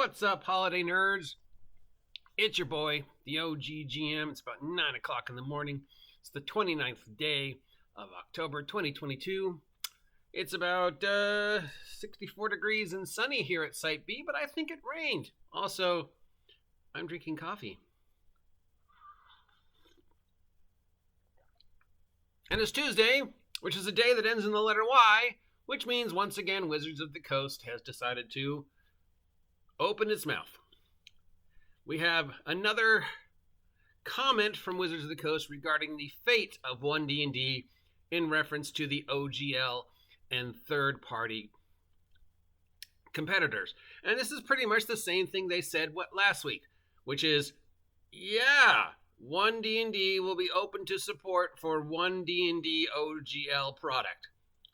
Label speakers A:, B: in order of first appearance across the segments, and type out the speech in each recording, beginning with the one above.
A: What's up, holiday nerds? It's your boy, the OGGM. It's about 9 o'clock in the morning. It's the 29th day of October 2022. It's about 64 degrees and sunny here at Site B, but I think it rained. Also, I'm drinking coffee. And it's Tuesday, which is a day that ends in the letter Y, which means once again Wizards of the Coast has decided to open its mouth. We have another comment from Wizards of the Coast regarding the fate of ONE D&D in reference to the OGL and third-party competitors. And this is pretty much the same thing they said last week, which is, yeah, ONE D&D will be open to support for ONE D&D OGL product.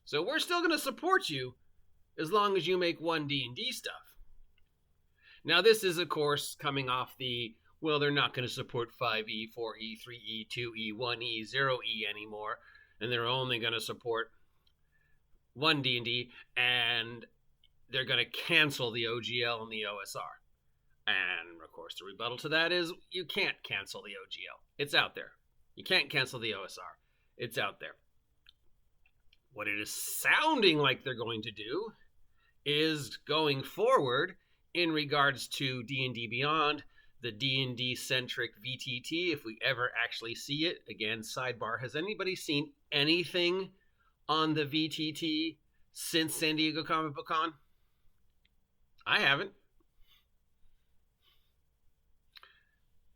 A: So we're still going to support you as long as you make ONE D&D stuff. Now, this is, of course, coming off well, they're not going to support 5e, 4e, 3e, 2e, 1e, 0e anymore, and they're only going to support ONE D&D, and they're going to cancel the OGL and the OSR. And, of course, the rebuttal to that is you can't cancel the OGL. It's out there. You can't cancel the OSR. It's out there. What it is sounding like they're going to do is going forward in regards to D&D Beyond, the D&D-centric VTT, if we ever actually see it. Again, sidebar, has anybody seen anything on the VTT since San Diego Comic Book Con? I haven't.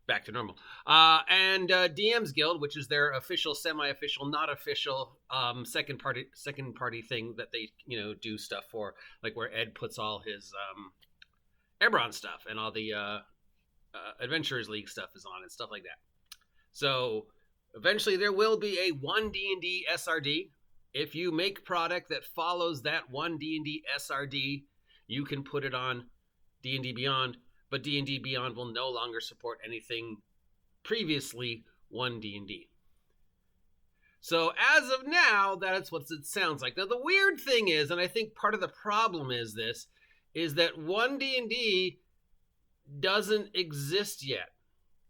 A: Back to normal. And DM's Guild, which is their official, semi-official, not official second party thing that they do stuff for, like where Ed puts all his Ebron stuff and all the Adventurers League stuff is on and stuff like that. So eventually there will be a ONE D&D SRD. If you make product that follows that ONE D&D SRD, you can put it on D&D Beyond, but D&D Beyond will no longer support anything previously ONE D&D. So as of now, that's what it sounds like. Now the weird thing is, and I think part of the problem is that ONE D&D doesn't exist yet.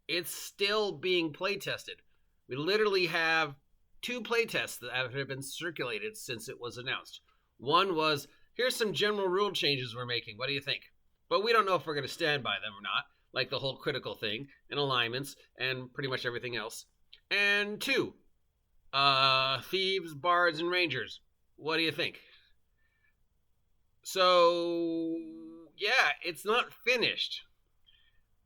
A: It's still being playtested. We literally have 2 playtests that have been circulated since it was announced. One was, here's some general rule changes we're making. What do you think? But we don't know if we're going to stand by them or not, like the whole critical thing and alignments and pretty much everything else. And 2, thieves, bards, and rangers. What do you think? So, yeah, it's not finished.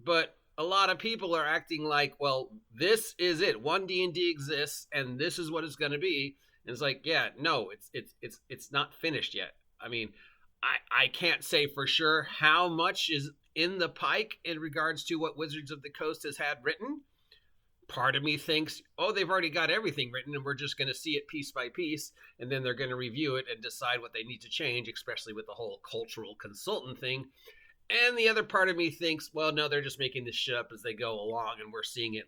A: But a lot of people are acting like, well, this is it. ONE D&D exists, and this is what it's going to be. And it's like, yeah, no, it's not finished yet. I mean, I can't say for sure how much is in the pike in regards to what Wizards of the Coast has had written. Part of me thinks, oh, they've already got everything written and we're just going to see it piece by piece, and then they're going to review it and decide what they need to change, especially with the whole cultural consultant thing. And the other part of me thinks, well, no, they're just making this shit up as they go along, and we're seeing it,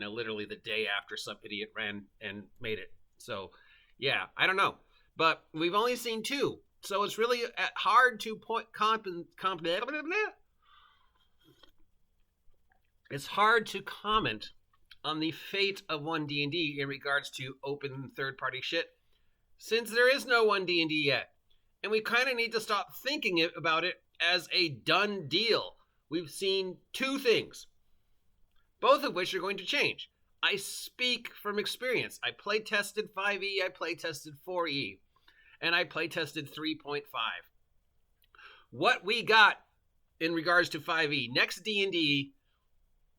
A: literally the day after some idiot ran and made it. So, yeah, I don't know. But we've only seen 2, so it's really hard to It's hard to comment on the fate of ONE D&D in regards to open third-party shit, since there is no ONE D&D yet. And we kind of need to stop thinking about it as a done deal. We've seen 2 things, both of which are going to change. I speak from experience. I play-tested 5e, I play-tested 4e, and I play-tested 3.5. What we got in regards to 5e, next D&D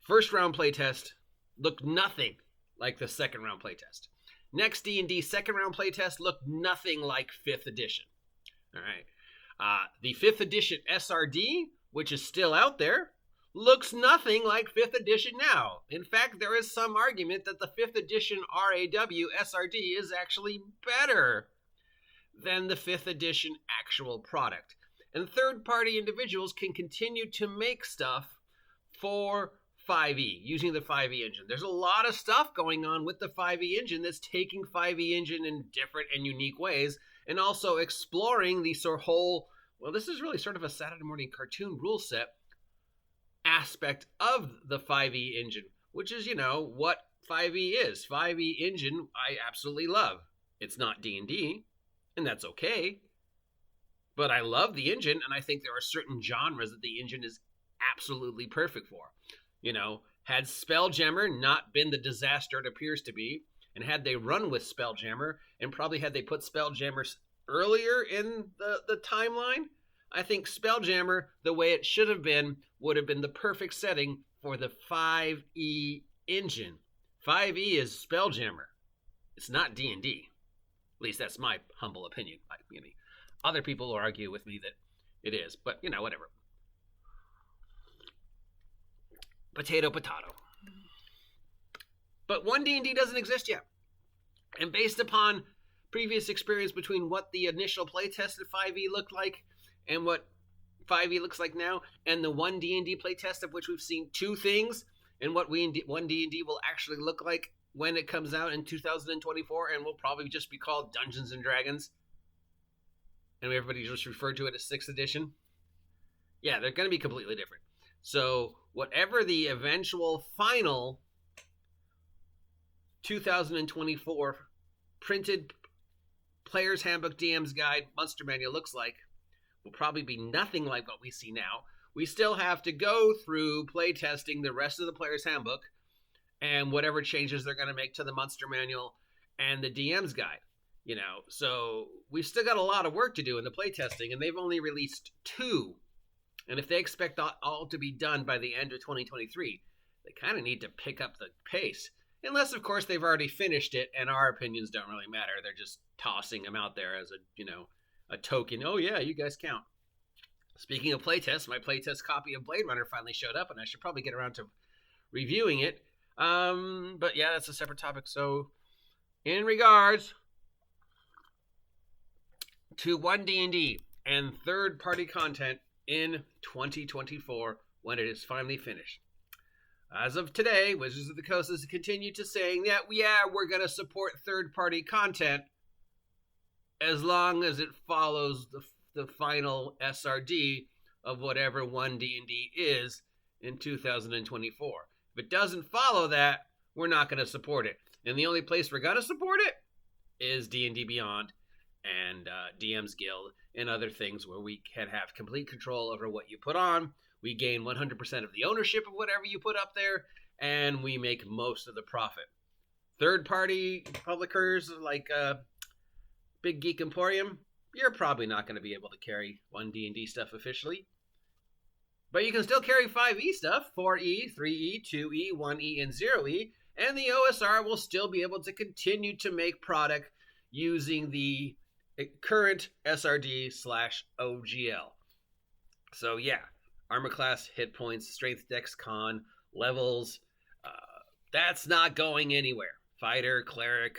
A: first round playtest looked nothing like the second round playtest. Next D&D second round playtest looked nothing like 5th edition. All right. The 5th edition SRD, which is still out there, looks nothing like 5th edition now. In fact, there is some argument that the 5th edition RAW SRD is actually better than the 5th edition actual product. And third-party individuals can continue to make stuff for 5e, using the 5e engine. There's a lot of stuff going on with the 5e engine that's taking 5e engine in different and unique ways, and also exploring the whole, well, this is really sort of a Saturday morning cartoon rule set aspect of the 5e engine, which is, what 5e is. 5e engine I absolutely love. It's not D&D, and that's okay. But I love the engine, and I think there are certain genres that the engine is absolutely perfect for. Had Spelljammer not been the disaster it appears to be, and had they run with Spelljammer, and probably had they put Spelljammer earlier in the timeline, I think Spelljammer, the way it should have been, would have been the perfect setting for the 5e engine. 5e is Spelljammer. It's not D&D. At least that's my humble opinion. Other people will argue with me that it is, but, whatever. Potato. But 1 D&D doesn't exist yet. And based upon previous experience between what the initial playtest of 5e looked like and what 5e looks like now, and the 1 D&D playtest of which we've seen two things, and what 1 D&D will actually look like when it comes out in 2024, and will probably just be called Dungeons & Dragons. And everybody just referred to it as 6th edition. Yeah, they're going to be completely different. So whatever the eventual final 2024 printed Player's Handbook, DM's Guide, Monster Manual looks like will probably be nothing like what we see now. We still have to go through playtesting the rest of the Player's Handbook and whatever changes they're going to make to the Monster Manual and the DM's Guide. So we've still got a lot of work to do in the playtesting, and they've only released 2. And if they expect all to be done by the end of 2023, they kind of need to pick up the pace. Unless, of course, they've already finished it, and our opinions don't really matter. They're just tossing them out there as a token. Oh, yeah, you guys count. Speaking of playtests, my playtest copy of Blade Runner finally showed up, and I should probably get around to reviewing it. But yeah, that's a separate topic. So, in regards to 1 D&D and third-party content in 2024 when it is finally finished. As of today, Wizards of the Coast has continued to saying that, we're going to support third-party content as long as it follows the final SRD of whatever 1 D&D is in 2024. If it doesn't follow that, we're not going to support it. And the only place we're going to support it is D&D Beyond and DM's Guild and other things where we can have complete control over what you put on. We gain 100% of the ownership of whatever you put up there, and we make most of the profit. Third-party publishers like Big Geek Emporium, you're probably not going to be able to carry 1 D&D stuff officially. But you can still carry 5e stuff, 4e, 3e, 2e, 1e, and 0e, and the OSR will still be able to continue to make product using the current SRD/OGL. So yeah, armor class, hit points, strength, dex, con, levels, that's not going anywhere. Fighter, cleric,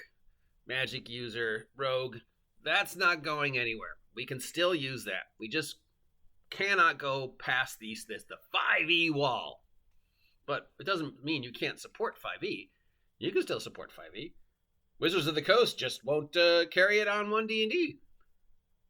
A: magic user, rogue, that's not going anywhere. We can still use that. We just cannot go past the 5e wall. But it doesn't mean you can't support 5e. You can still support 5e. Wizards of the Coast just won't carry it on 1 D&D.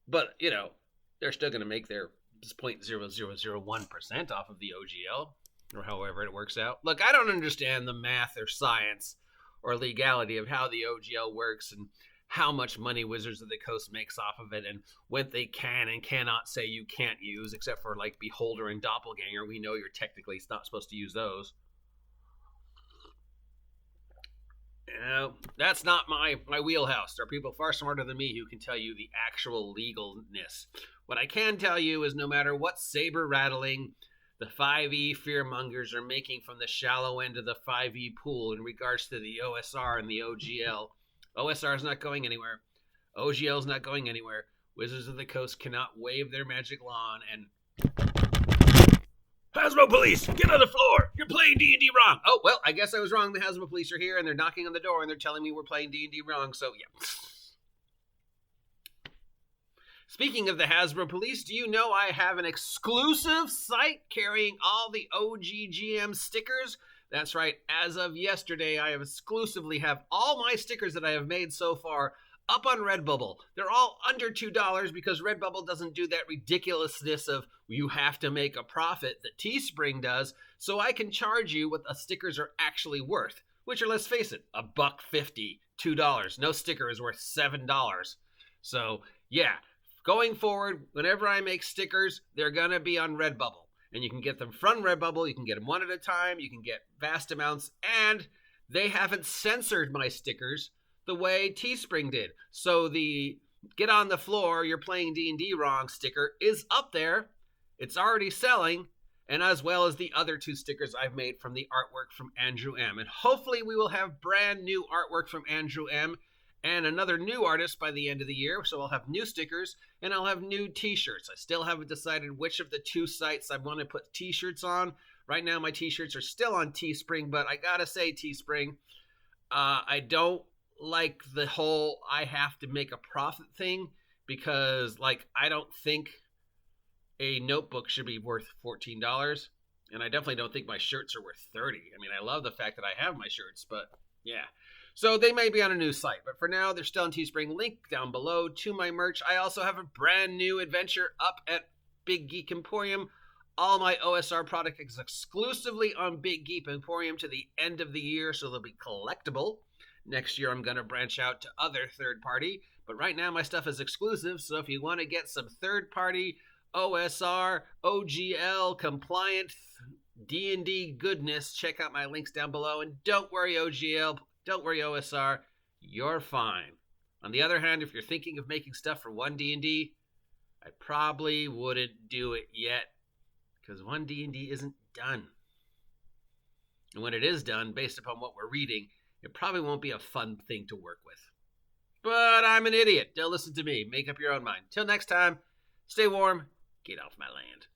A: But, they're still going to make their 0.0001% off of the OGL, or however it works out. Look, I don't understand the math or science or legality of how the OGL works and how much money Wizards of the Coast makes off of it and what they can and cannot say you can't use, except for, like, Beholder and Doppelganger. We know you're technically not supposed to use those. That's not my wheelhouse. There are people far smarter than me who can tell you the actual legalness. What I can tell you is no matter what saber rattling the 5e fearmongers are making from the shallow end of the 5e pool in regards to the OSR and the OGL, OSR is not going anywhere. OGL is not going anywhere. Wizards of the Coast cannot wave their magic wand and... Hasbro Police, get on the floor! You're playing D&D wrong! Oh, well, I guess I was wrong. The Hasbro Police are here, and they're knocking on the door, and they're telling me we're playing D&D wrong, so yeah. Speaking of the Hasbro Police, do you know I have an exclusive site carrying all the OGGM stickers? That's right, as of yesterday, I have exclusively have all my stickers that I have made so far up on Redbubble. They're all under $2 because Redbubble doesn't do that ridiculousness of you have to make a profit that Teespring does, so I can charge you what the stickers are actually worth, which are, let's face it, $1.50, $2. No sticker is worth $7. So, yeah, going forward, whenever I make stickers, they're going to be on Redbubble. And you can get them from Redbubble. You can get them one at a time. You can get vast amounts. And they haven't censored my stickers the way Teespring did. So the get on the floor, you're playing D&D wrong sticker is up there. It's already selling. And as well as the other 2 stickers I've made from the artwork from Andrew M. And hopefully we will have brand new artwork from Andrew M. and another new artist by the end of the year. So I'll have new stickers and I'll have new t-shirts. I still haven't decided which of the 2 sites I want to put t-shirts on. Right now my t-shirts are still on Teespring, but I gotta say, Teespring, I don't like the whole I have to make a profit thing, because like I don't think a notebook should be worth $14, and I definitely don't think my shirts are worth $30. I mean, I love the fact that I have my shirts, but yeah. So they may be on a new site, but for now they're still on Teespring. Link down below to my merch. I also have a brand new adventure up at Big Geek Emporium. All my OSR product is exclusively on Big Geek Emporium to the end of the year, so they'll be collectible. Next year I'm going to branch out to other third-party, but right now my stuff is exclusive, so if you want to get some third-party OSR, OGL, compliant D&D goodness, check out my links down below. And don't worry, OGL, don't worry, OSR, you're fine. On the other hand, if you're thinking of making stuff for ONE D&D, I probably wouldn't do it yet, because ONE D&D isn't done. And when it is done, based upon what we're reading, it probably won't be a fun thing to work with. But I'm an idiot. Don't listen to me. Make up your own mind. Till next time, stay warm. Get off my land.